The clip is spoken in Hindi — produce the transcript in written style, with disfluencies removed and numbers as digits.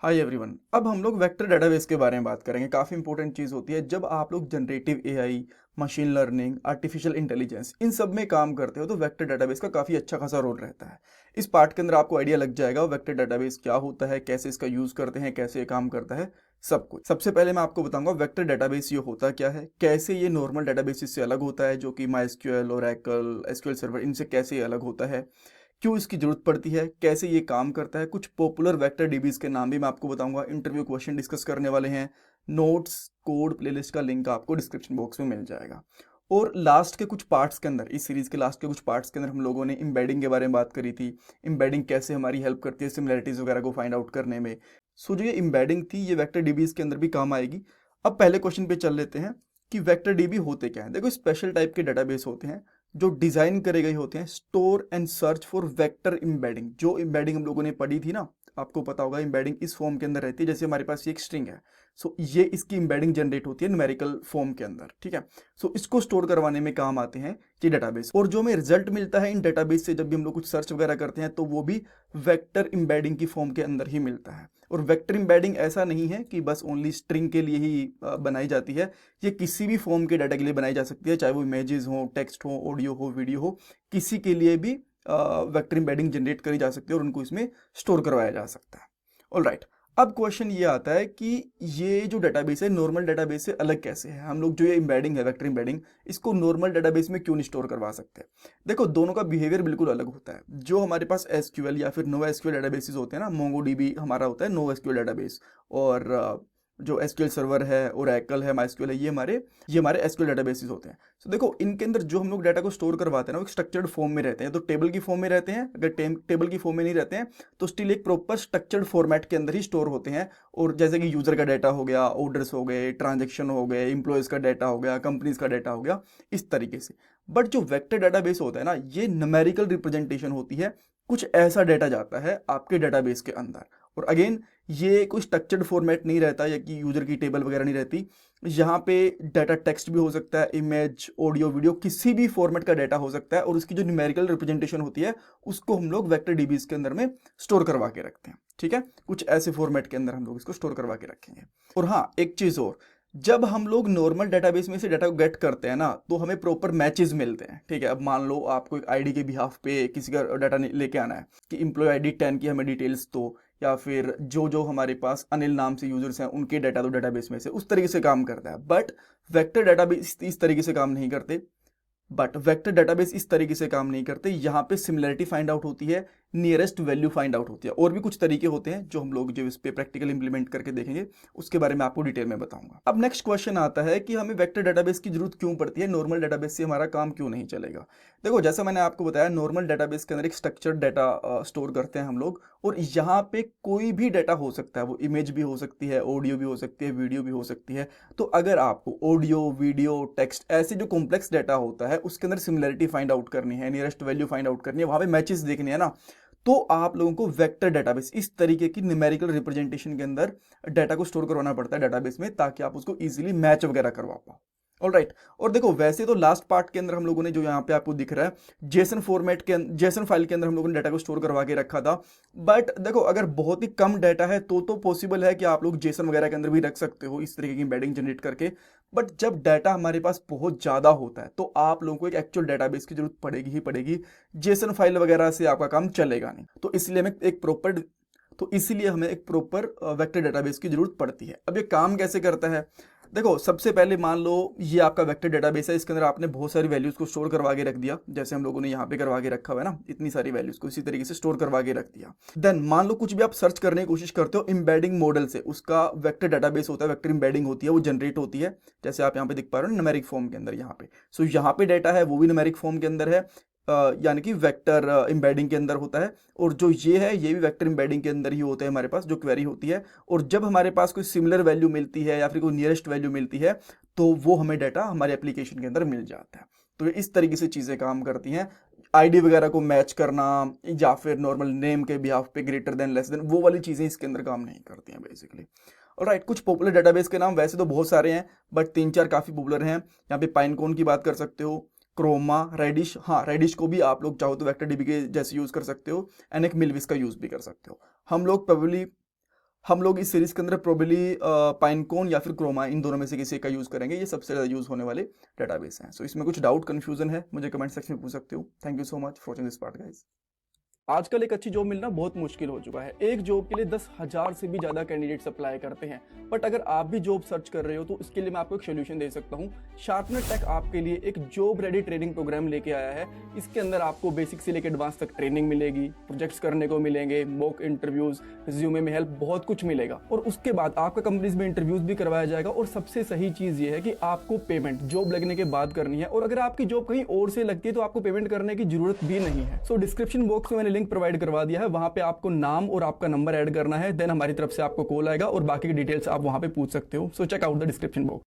Hi everyone. अब हम लोग वेक्टर डेटाबेस के बारे में बात करेंगे। काफ़ी इंपॉर्टेंट चीज़ होती है जब आप लोग generative AI, machine learning, artificial intelligence इन सब में काम करते हो तो वेक्टर डेटाबेस का काफ़ी अच्छा खासा रोल रहता है। इस पार्ट के अंदर आपको आइडिया लग जाएगा वेक्टर डेटाबेस क्या होता है, कैसे इसका यूज़ करते हैं, कैसे ये काम करता है, सब कुछ। सबसे पहले मैं आपको बताऊंगा वेक्टर डेटाबेस ये होता क्या है, कैसे ये नॉर्मल डेटाबेस से अलग होता है जो कि माइस्क्यूएल, ओरेकल, एसक्यूएल सर्वर, इनसे कैसे ये अलग होता है, क्यों इसकी जरूरत पड़ती है, कैसे ये काम करता है। कुछ पॉपुलर वेक्टर डीबीज के नाम भी मैं आपको बताऊंगा। इंटरव्यू क्वेश्चन डिस्कस करने वाले हैं। नोट्स, कोड, प्लेलिस्ट का लिंक आपको डिस्क्रिप्शन बॉक्स में मिल जाएगा। और लास्ट के कुछ पार्ट्स के अंदर, इस सीरीज के लास्ट के कुछ पार्ट्स के अंदर हम लोगों ने एम्बेडिंग के बारे में बात करी थी। एम्बेडिंग कैसे हमारी हेल्प करती है सिमिलरिटीज वगैरह को फाइंड आउट करने में। सो जो ये एम्बेडिंग थी ये वेक्टर डीबीज के अंदर भी काम आएगी। अब पहले क्वेश्चन पे चल लेते हैं कि वेक्टर डीबी होते क्या हैं। देखो, स्पेशल टाइप के डेटाबेस होते हैं जो डिजाइन करे गए होते हैं store and search for vector embedding. जो एम्बेडिंग हम लोगों ने पढ़ी थी ना, आपको पता होगा एम्बेडिंग इस फॉर्म के अंदर रहती है। जैसे हमारे पास ये एक स्ट्रिंग है, सो ये इसकी एम्बेडिंग जनरेट होती है न्यूमेरिकल फॉर्म के अंदर, ठीक है। सो इसको स्टोर करवाने में काम आते हैं ये डेटाबेस। और जो हमें रिजल्ट मिलता है इन डेटाबेस से जब भी हम लोग कुछ सर्च वगैरह करते हैं तो वो भी वेक्टर एम्बेडिंग की फॉर्म के अंदर ही मिलता है। और वेक्टर एम्बेडिंग ऐसा नहीं है कि बस ओनली स्ट्रिंग के लिए ही बनाई जाती है। ये किसी भी फॉर्म के डाटा के लिए बनाई जा सकती है, चाहे वो इमेजेस हो, टेक्स्ट हो, ऑडियो हो, वीडियो हो, किसी के लिए भी वेक्टर एम्बेडिंग जनरेट करी जा सकती है और उनको इसमें स्टोर करवाया जा सकता है। ऑलराइट, अब क्वेश्चन ये आता है कि ये जो डेटाबेस है नॉर्मल डेटाबेस से अलग कैसे है। हम लोग जो ये एम्बेडिंग है वेक्टर एम्बेडिंग, इसको नॉर्मल डेटाबेस में क्यों नहीं स्टोर करवा सकते। देखो, दोनों का बिहेवियर बिल्कुल अलग होता है। जो हमारे पास एसक्यूएल या फिर नो एसक्यूएल डेटाबेसेस होते हैं ना, मोंगोडीबी हमारा होता है नो एसक्यूएल डेटाबेस, और जो एसक्यूएल सर्वर है, ओरेकल है, माइस्क्यूएल है, ये हमारे एसक्यूएल डेटाबेसेस होते हैं। तो देखो, इनके अंदर जो हम लोग डाटा को स्टोर करवाते हैं ना, वो एक स्ट्रक्चर्ड फॉर्म में रहते हैं। तो टेबल की फॉर्म में रहते हैं। अगर टेबल की फॉर्म में नहीं रहते हैं तो स्टिल एक प्रॉपर स्ट्रक्चर्ड फॉर्मेट के अंदर ही स्टोर होते हैं। और जैसे कि यूजर का डाटा हो गया, ऑर्डर्स हो गए, ट्रांजेक्शन हो गए, इंप्लॉयज का डाटा हो गया, कंपनीज का डाटा हो गया, इस तरीके से। बट जो वेक्टर डाटाबेस होता है ना, ये न्यूमेरिकल रिप्रेजेंटेशन होती है। कुछ ऐसा डाटा जाता है आपके डाटाबेस के अंदर। और अगेन, ये कोई स्ट्रक्चर्ड फॉर्मेट नहीं रहता या कि यूजर की टेबल वगैरह नहीं रहती। यहाँ पे डाटा टेक्स्ट भी हो सकता है, इमेज, ऑडियो, वीडियो, किसी भी फॉर्मेट का डाटा हो सकता है। और उसकी जो न्यूमेरिकल रिप्रेजेंटेशन होती है उसको हम लोग वेक्टर डीबीज के अंदर में स्टोर करवा के रखते हैं, ठीक है। कुछ ऐसे फॉर्मेट के अंदर हम लोग इसको स्टोर करवा के रखेंगे। और हाँ, एक चीज और, जब हम लोग नॉर्मल डेटाबेस में से डाटा को गेट करते हैं ना, तो हमें प्रॉपर मैचेस मिलते हैं, ठीक है। अब मान लो आपको एक आईडी के बिहाफ पे किसी का डाटा लेके आना है कि इम्प्लॉय आईडी 10 की हमें डिटेल्स दो, या फिर जो जो हमारे पास अनिल नाम से यूजर्स हैं उनके डाटा दो डेटाबेस में से, उस तरीके से काम करता है। बट वेक्टर डेटाबेस इस तरीके से काम नहीं करते। बट वेक्टर डेटाबेस इस तरीके से काम नहीं करते। यहाँ पे सिमिलरिटी फाइंड आउट होती है, नियरेस्ट वैल्यू फाइंड आउट होती है, और भी कुछ तरीके होते हैं जो हम लोग जो इस पे प्रैक्टिकल इंप्लीमेंट करके देखेंगे, उसके बारे में आपको डिटेल में बताऊंगा। अब नेक्स्ट क्वेश्चन आता है कि हमें वेक्टर डेटाबेस की जरूरत क्यों पड़ती है, नॉर्मल डेटाबेस से हमारा काम क्यों नहीं चलेगा। देखो, जैसा मैंने आपको बताया, नॉर्मल डेटाबेस के अंदर एक स्ट्रक्चर्ड डाटा स्टोर करते हैं हम लोग। और यहाँ पे कोई भी डाटा हो सकता है, वो इमेज भी हो सकती है, ऑडियो भी हो सकती है, वीडियो भी हो सकती है। तो अगर आपको ऑडियो, वीडियो, टेक्स्ट, ऐसे जो कॉम्प्लेक्स डाटा होता है उसके अंदर सिमिलरिटी फाइंड आउट करनी है, नियरेस्ट वैल्यू फाइंड आउट करनी है, वहां पे मैचेस देखने हैं ना, तो आप लोगों को वेक्टर डेटाबेस, इस तरीके की न्यूमेरिकल रिप्रेजेंटेशन के अंदर डाटा को स्टोर करवाना पड़ता है डेटाबेस में, ताकि आप उसको इजीली मैच वगैरह करवा पाओ। ऑलराइट, और देखो, वैसे तो लास्ट पार्ट के अंदर हम लोगों ने जो यहाँ पे आपको दिख रहा है जेसन फॉर्मेट के जेसन फाइल के अंदर हम लोगों ने डाटा को स्टोर करवा के रखा था। बट देखो, अगर बहुत ही कम डाटा है तो पॉसिबल है कि आप लोग जेसन वगैरह के अंदर भी रख सकते हो इस तरीके की एम्बेडिंग जनरेट करके। बट जब डाटा हमारे पास बहुत ज़्यादा होता है तो आप लोगों को एक एक्चुअल डाटाबेस की जरूरत पड़ेगी ही पड़ेगी। जेसन फाइल वगैरह से आपका काम चलेगा नहीं। तो इसलिए हमें एक प्रॉपर वेक्टर डेटाबेस की जरूरत पड़ती है। अब ये काम कैसे करता है, देखो, सबसे पहले मान लो ये आपका वेक्टर डेटाबेस है, इसके अंदर आपने बहुत सारी वैल्यूज को स्टोर करवा के रख दिया, जैसे हम लोगों ने यहाँ पे करवा के रखा हुआ है ना, इतनी सारी वैल्यूज को इसी तरीके से स्टोर करवा के रख दिया। देन मान लो कुछ भी आप सर्च करने की कोशिश करते हो एम्बेडिंग मॉडल से, उसका वेक्टर डेटाबेस होता है, वेक्टर एम्बेडिंग होती है, वो जनरेट होती है, जैसे आप यहाँ पे दिख पा रहे हो न्यूमेरिक फॉर्म के अंदर यहाँ पे। सो यहाँ पे डाटा है वो भी न्यूमेरिक फॉर्म के अंदर है, यानी कि वेक्टर एम्बेडिंग के अंदर होता है। और जो ये है ये भी वेक्टर एम्बेडिंग के अंदर ही होता है हमारे पास जो क्वेरी होती है। और जब हमारे पास कोई सिमिलर वैल्यू मिलती है या फिर कोई नियरेस्ट वैल्यू मिलती है तो वो हमें डाटा हमारे एप्लीकेशन के अंदर मिल जाता है। तो ये इस तरीके से चीज़ें काम करती हैं। आईडी वगैरह को मैच करना या फिर नॉर्मल नेम के बिहाफ पे ग्रेटर देन लेस देन, वो वाली चीज़ें इसके अंदर काम नहीं करती हैं बेसिकली। ऑलराइट, कुछ पॉपुलर डेटाबेस के नाम वैसे तो बहुत सारे हैं, बट 3-4 काफ़ी पॉपुलर हैं। यहाँ पे पाइनकोन की बात कर सकते हो, क्रोमा, रेडिश, हाँ रेडिश को भी आप लोग चाहो तो वेक्टर डीबी के जैसे यूज़ कर सकते हो, एंड एक मिलविस का यूज़ भी कर सकते हो। हम लोग प्रोबेबली हम लोग इस सीरीज के अंदर प्रोबेबली पाइनकोन या फिर क्रोमा, इन दोनों में से किसी का यूज़ करेंगे। ये सबसे ज़्यादा यूज़ होने वाले डेटाबेस हैं। सो इसमें कुछ डाउट कन्फ्यूजन है, मुझे कमेंट सेक्शन में पूछ सकते हो। Thank you so much for watching this part guys. आजकल एक अच्छी जॉब मिलना बहुत मुश्किल हो चुका है। एक जॉब के लिए 10,000 से भी ज़्यादा कैंडिडेट्स अप्लाई करते हैं। बट अगर आप भी जॉब सर्च कर रहे हो तो इसके लिए मैं आपको एक सोल्यूशन दे सकता हूँ। शार्पनर टेक आपके लिए एक जॉब रेडी ट्रेनिंग प्रोग्राम लेके आया है। इसके अंदर आपको बेसिक से लेकर एडवांस तक ट्रेनिंग मिलेगी, प्रोजेक्ट्स करने को मिलेंगे, मॉक इंटरव्यूज, रिज्यूमे में हेल्प, बहुत कुछ मिलेगा। और उसके बाद आपका कंपनीज में इंटरव्यूज भी करवाया जाएगा। और सबसे सही चीज़ ये है कि आपको पेमेंट जॉब लगने के बाद करनी है। और अगर आपकी जॉब कहीं और से लगती है तो आपको पेमेंट करने की जरूरत भी नहीं है। सो डिस्क्रिप्शन बॉक्स में मैंने लिंक प्रोवाइड करवा दिया है, वहां पे आपको नाम और आपका नंबर ऐड करना है। देन हमारी तरफ से आपको कॉल आएगा और बाकी की डिटेल्स आप वहां पे पूछ सकते हो। So check out the description box.